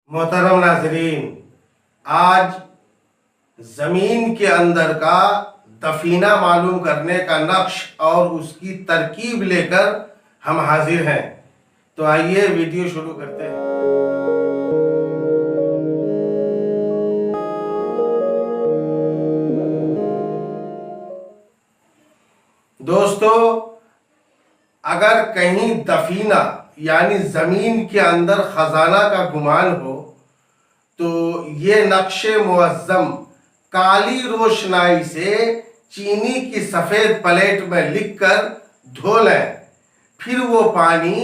मोहतरम नाजरीन, आज जमीन के अंदर का दफीना मालूम करने का नक्श और उसकी तरकीब लेकर हम हाजिर हैं। तो आइए वीडियो शुरू करते हैं। दोस्तों, अगर कहीं दफीना यानी जमीन के अंदर खजाना का गुमान हो तो ये नक्शे मुअज्जम काली रोशनाई से चीनी की सफेद प्लेट में लिखकर धो लें। फिर वो पानी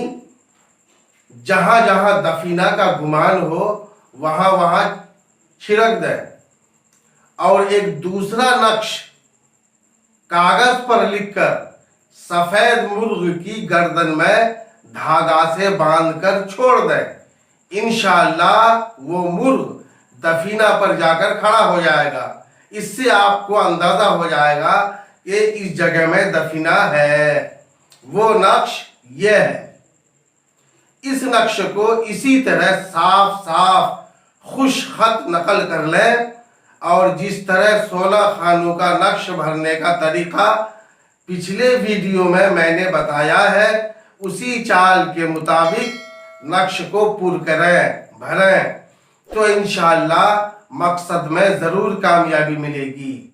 जहां जहां दफीना का गुमान हो वहां वहां छिड़क दें और एक दूसरा नक्श कागज पर लिखकर सफेद मुर्ग की गर्दन में धागा से बांधकर छोड़ दें। इंशाअल्लाह वो मुर्ग दफीना पर जाकर खड़ा हो जाएगा। इससे आपको अंदाजा हो जाएगा कि इस जगह में दफीना है। वो नक्श ये है। इस नक्श को इसी तरह साफ साफ खुश खत नकल कर लें और जिस तरह 16 खानों का नक्श भरने का तरीका पिछले वीडियो में मैंने बताया है, उसी चाल के मुताबिक नक्श को पुर करें, भरें, तो इंशाअल्लाह मकसद में जरूर कामयाबी मिलेगी।